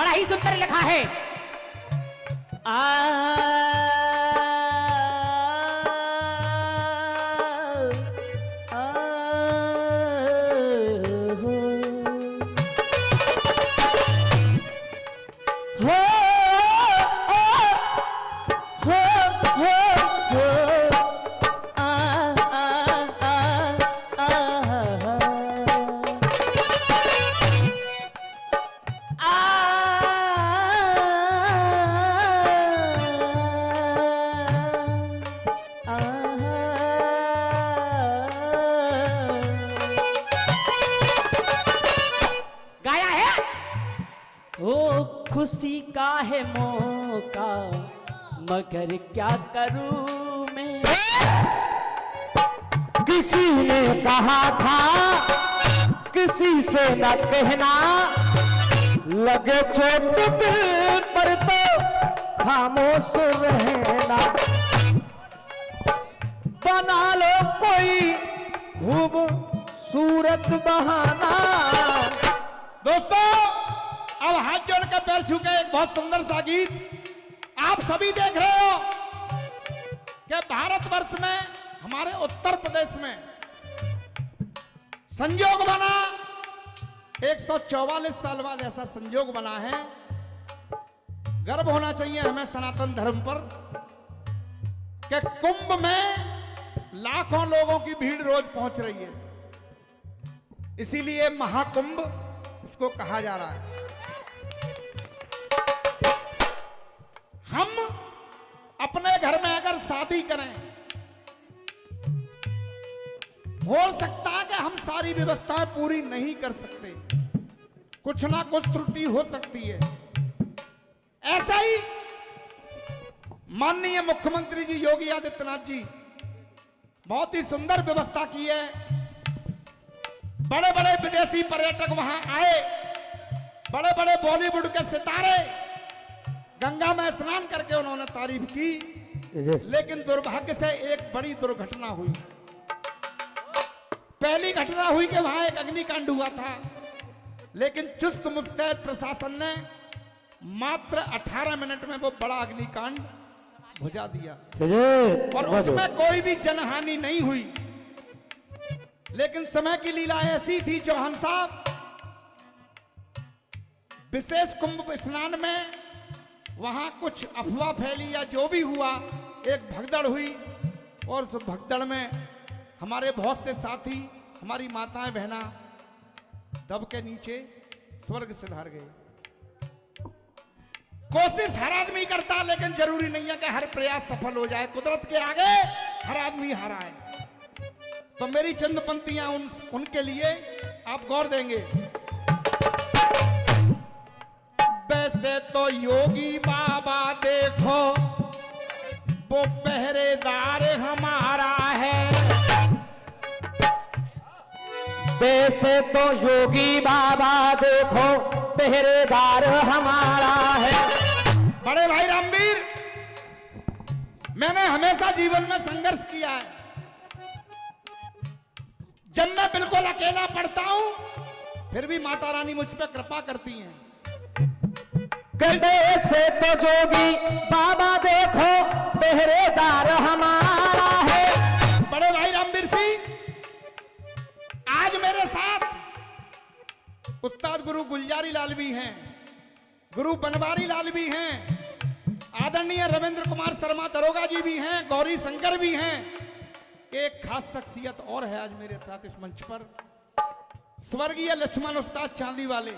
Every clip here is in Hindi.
बड़ा ही सुंदर लिखा है। खुशी का है मौका मगर क्या करूं मैं। किसी ने कहा था किसी से न कहना, लगे चोट दिल पर तो खामोश रहना। बना लो कोई खूबसूरत बहाना। दोस्तों अब हाथ जोड़कर पैर छू के एक बहुत सुंदर सा गीत आप सभी देख रहे हो कि भारतवर्ष में हमारे उत्तर प्रदेश में संयोग बना 144 साल बाद ऐसा संयोग बना है। गर्व होना चाहिए हमें सनातन धर्म पर कि कुंभ में लाखों लोगों की भीड़ रोज पहुंच रही है, इसीलिए महाकुंभ इसको कहा जा रहा है। हम अपने घर में अगर शादी करें, हो सकता है कि हम सारी व्यवस्थाएं पूरी नहीं कर सकते, कुछ ना कुछ त्रुटि हो सकती है। ऐसा ही माननीय मुख्यमंत्री जी योगी आदित्यनाथ जी बहुत ही सुंदर व्यवस्था की है। बड़े बड़े विदेशी पर्यटक वहां आए, बड़े बड़े बॉलीवुड के सितारे गंगा में स्नान करके उन्होंने तारीफ की, लेकिन दुर्भाग्य से एक बड़ी दुर्घटना हुई। पहली घटना हुई कि वहां एक अग्निकांड हुआ था, लेकिन चुस्त मुस्तैद प्रशासन ने मात्र 18 मिनट में वो बड़ा अग्निकांड बुझा दिया और उसमें कोई भी जनहानि नहीं हुई। लेकिन समय की लीला ऐसी थी चौहान साहब, विशेष कुंभ स्नान में वहां कुछ अफवाह फैली या जो भी हुआ, एक भगदड़ हुई और उस भगदड़ में हमारे बहुत से साथी, हमारी माताएं बहना दब के नीचे स्वर्ग से धार गए। कोशिश हर आदमी करता, लेकिन जरूरी नहीं है कि हर प्रयास सफल हो जाए। कुदरत के आगे हर आदमी हारा है। तो मेरी चंद पंक्तियां उनके लिए आप गौर देंगे। वैसे तो योगी बाबा देखो वो पहरेदार हमारा है। वैसे तो योगी बाबा देखो पहरेदार हमारा है। बड़े भाई रामवीर, मैंने हमेशा जीवन में संघर्ष किया है। जब मैं बिल्कुल अकेला पड़ता हूं, फिर भी माता रानी मुझ पर कृपा करती हैं। वैसे तो जोगी बाबा देखो पहरेदार हमारा है। बड़े भाई रामवीर सिंह, आज मेरे साथ उस्ताद गुरु गुलजारी लाल भी हैं, गुरु बनवारी लाल भी हैं, आदरणीय रविंद्र कुमार शर्मा दरोगा जी भी हैं, गौरी शंकर भी हैं। एक खास शख्सियत और है आज मेरे साथ इस मंच पर, स्वर्गीय लक्ष्मण उस्ताद चांदी वाले,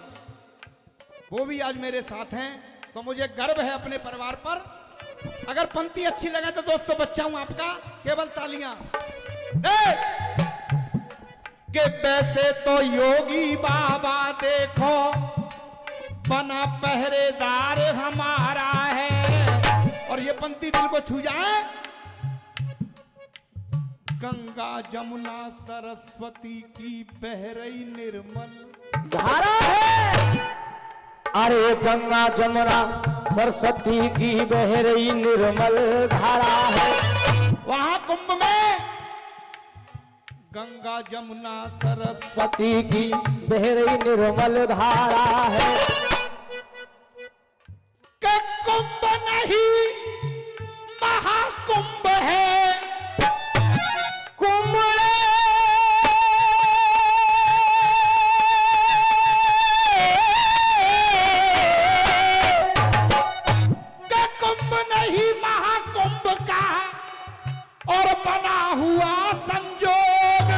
वो भी आज मेरे साथ हैं। तो मुझे गर्व है अपने परिवार पर। अगर पंक्ति अच्छी लगे तो दोस्तों बच्चा हूं आपका, केवल तालियां। कि वैसे तो योगी बाबा देखो बना पहरेदार हमारा है। और ये पंक्ति दिल को छू जाए। गंगा जमुना सरस्वती की बह रही निर्मल धारा है। अरे गंगा जमुना सरस्वती की बह रही निर्मल धारा है। वहां कुंभ में गंगा जमुना सरस्वती की बह रही निर्मल धारा है। नहीं महाकुंभ है। कुंभड़े का कुंभ नहीं महाकुंभ का, और बना हुआ संजोग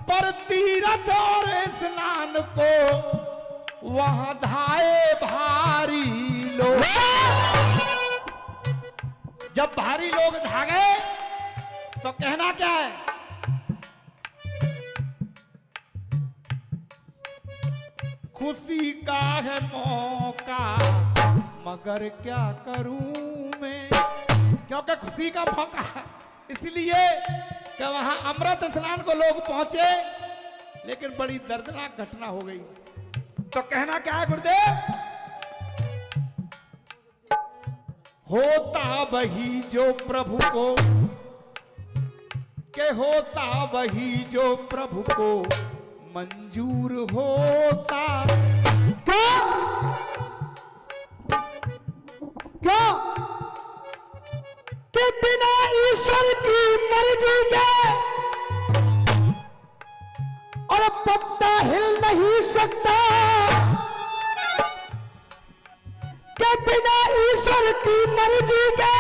पर तीर्थ और स्नान को वहां धाए भारी लोग। जब भारी लोग धागे तो कहना क्या है? खुशी का है मौका मगर क्या करूं मैं, क्योंकि खुशी का मौका इसलिए कि वहां अमृत स्नान को लोग पहुंचे, लेकिन बड़ी दर्दनाक घटना हो गई। तो कहना क्या है गुरुदेव? होता वही जो प्रभु को, के होता वही जो प्रभु को मंजूर होता। क्या क्या कि बिना ईश्वर की मर्जी के और पत्ता हिल नहीं सकता, कि बिना ईश्वर की मर्जी के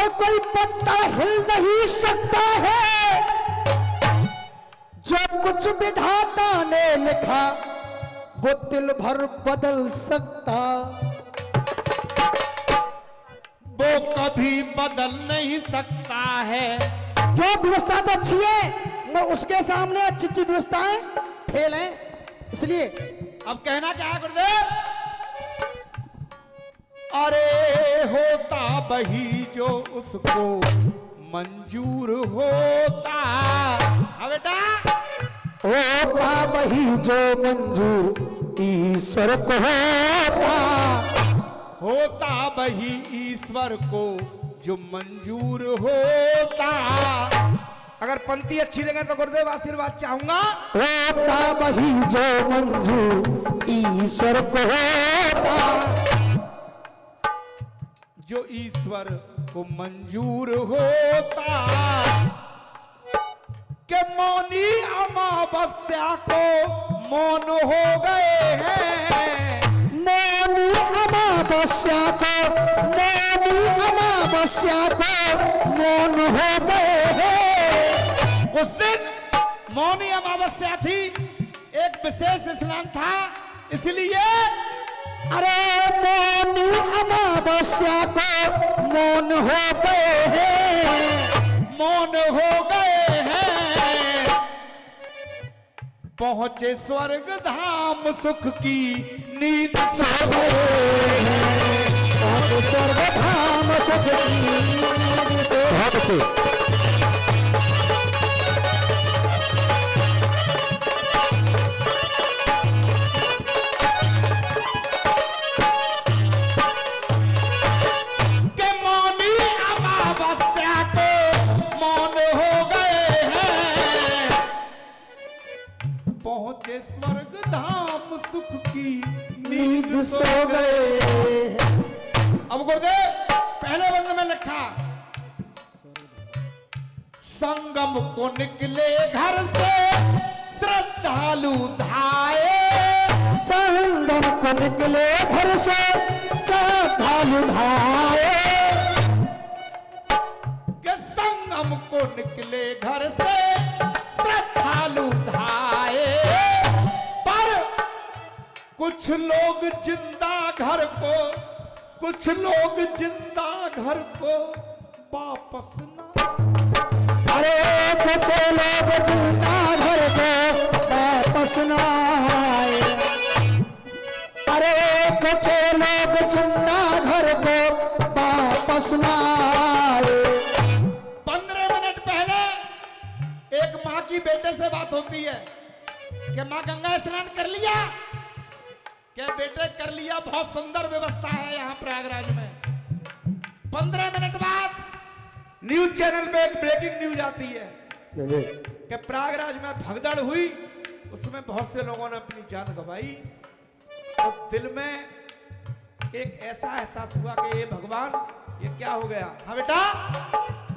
और कोई पत्ता हिल नहीं सकता है। जो कुछ विधाता ने लिखा वो तिल भर बदल सकता, वो कभी बदल नहीं सकता है। क्यों? व्यवस्था तो अच्छी है, मैं उसके सामने अच्छी अच्छी व्यवस्थाएं फेल हैं, इसलिए। अब कहना क्या है गुरुदेव? अरे होता वही जो उसको मंजूर होता। हाँ बेटा, होता वही जो मंजूर ईश्वर को होता। होता वही ईश्वर को जो मंजूर होता। अगर पंक्ति अच्छी लगे तो गुरुदेव आशीर्वाद चाहूंगा। होता वही जो मंजूर ईश्वर को होता, जो ईश्वर को मंजूर होता। के मौनी अमावस्या को मौन हो गए हैं। मौनी अमावस्या को, मौनी अमावस्या को मौन हो गए हैं। उस दिन मौनी अमावस्या थी, एक विशेष स्नान था, इसलिए अरे मौनी अमावस्या को मौन हो गए हैं, मौन हो गए हैं। पहुंचे स्वर्ग धाम सुख की नींद सो गए हैं। पहुंचे स्वर्ग धाम सुख की नींद से। बहुत अच्छे। पहुंचे स्वर्ग धाम सुख की नींद सो गए। अब गुरुदेव पहले बंद में लिखा, संगम को निकले घर से श्रद्धालु धाए। संगम को निकले घर से श्रद्धालु धाए। के संगम को निकले घर से श्रद्धालु धाए। पर कुछ लोग जिंदा घर को, कुछ लोग जिंदा घर को वापस ना। अरे कुछ लोग जिंदा घर को वापस ना आए। अरे कुछ लोग जिंदा घर को वापस ना आए। 15 मिनट पहले एक माँ की बेटे से बात होती है कि माँ गंगा स्नान कर लिया? क्या बेटे कर लिया, बहुत सुंदर व्यवस्था है यहाँ प्रयागराज में। 15 मिनट बाद न्यूज चैनल पे एक ब्रेकिंग न्यूज आती है कि प्रयागराज में भगदड़ हुई, उसमें बहुत से लोगों ने अपनी जान गंवाई। और दिल में एक ऐसा एहसास हुआ कि ये भगवान, ये क्या हो गया। हाँ बेटा,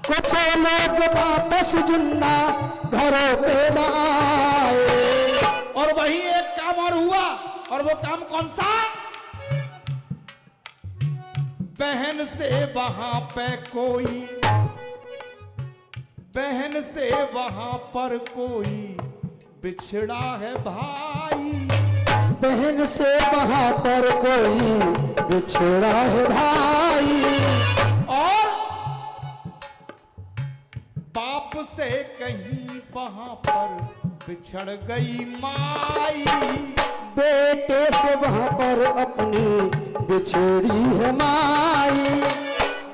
कुछ लोग वापस जिंदा घरों पे न आए। और वही एक काम और हुआ, और वो काम कौन सा? बहन से वहां पे कोई, बहन से वहां पर कोई बिछड़ा है भाई। बहन से वहां पर कोई बिछड़ा है भाई। और बाप से कहीं वहां पर बिछड़ गई माई। बेटे से वहां पर अपनी बिछड़ी है माई।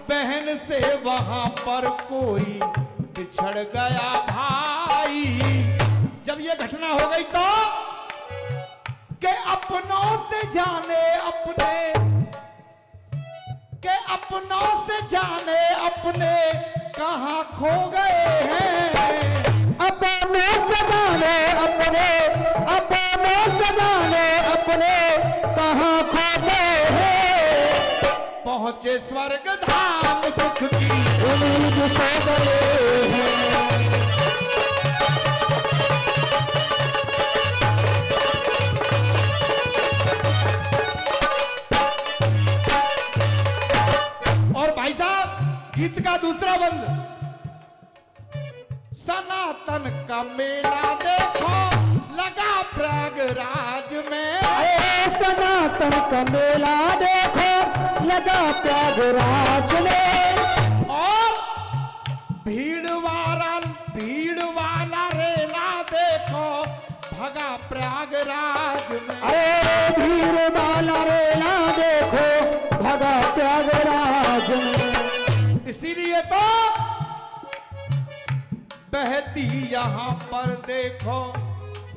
बहन से वहां पर कोई बिछड़ गया भाई। जब ये घटना हो गई तो के अपनों से जाने अपने, के अपनों से जाने अपने कहां खो गए हैं। अपने सजाने अपने, अपने सजाने अपने कहां खो गए हैं। पहुंचे स्वर्ग धाम सुख की उम्मीद सो गए हैं। और भाई साहब, गीत का दूसरा बंद, सनातन का मेला देखो लगा प्रयागराज में। सनातन का मेला देखो लगा प्रयागराज में। और भीड़ वाला रेला देखो भगा प्रयागराज में। अरे भीड़ वाला रेला देखो भगा प्रयागराज में। इसीलिए तो बहती यहाँ पर देखो,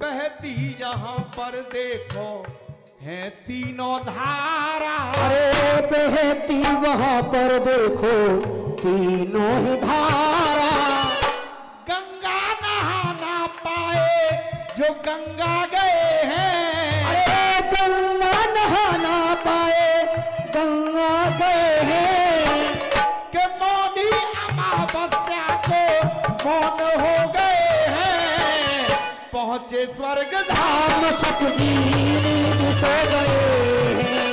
बहती यहाँ पर देखो है तीनों धारा। अरे बहती वहां पर देखो तीनों ही धारा। गंगा नहा ना पाए जो गंगा गए हैं। अरे गंगा नहा ना पाए गंगा गए हैं। के मौनी अमावस्या को मौन हो गए हैं। पहुंचे स्वर्ग धाम सुख की नींद सो गए हैं।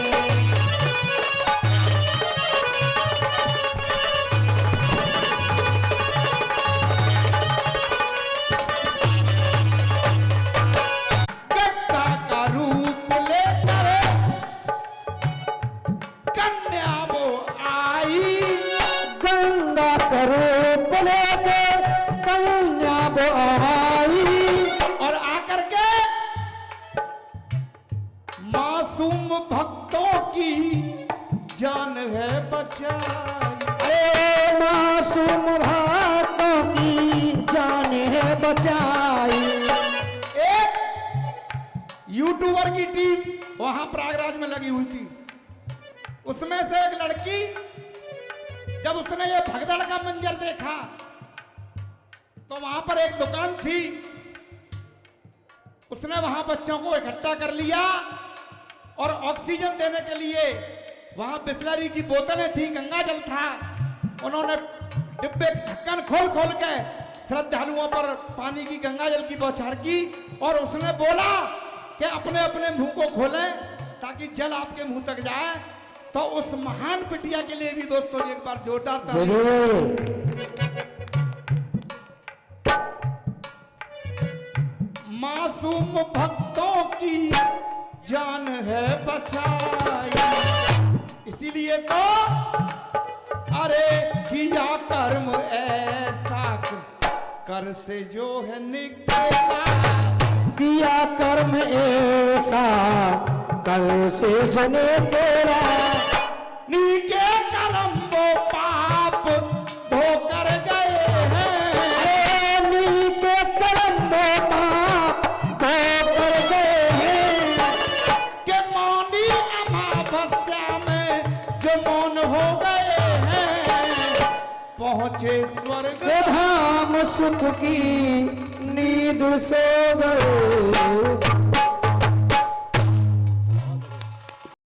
गंगा का रूप लेकर कन्या वो आई। गंगा का रूप लेकर कन्या वो आई। और आकर के मासूम भक्तों की जान है बचाई। अरे मासूम भक्तों की जान है बचाई। एक यूट्यूबर की टीम वहां प्रयागराज में लगी हुई थी। उसमें से एक लड़की, जब उसने ये भगदड़ का मंजर देखा तो वहां पर एक दुकान थी, उसने वहां बच्चों को इकट्ठा कर लिया और ऑक्सीजन देने के लिए वहां बिस्लरी की बोतलें थी, गंगा जल था। उन्होंने डिब्बे ढक्कन खोल खोल के श्रद्धालुओं पर पानी की, गंगा जल की बौछार की। और उसने बोला कि अपने अपने मुंह को खोलें ताकि जल आपके मुंह तक जाए। तो उस महान बिटिया के लिए भी दोस्तों एक बार जोरदार ताली। मासूम भक्तों की जान है बचाई। इसीलिए तो अरे किया कर्म ऐसा कर से जो है निकला। किया कर्म ऐसा कर से जो निकला। नीके कर्म वो पाप धोकर गए हैं। अरे नीके कर्म वो पाप धोकर गए हैं। के मौनी अमावस्या में जो मौन हो गए हैं। पहुंचे स्वर्ग धाम सुख की नींद सो गए।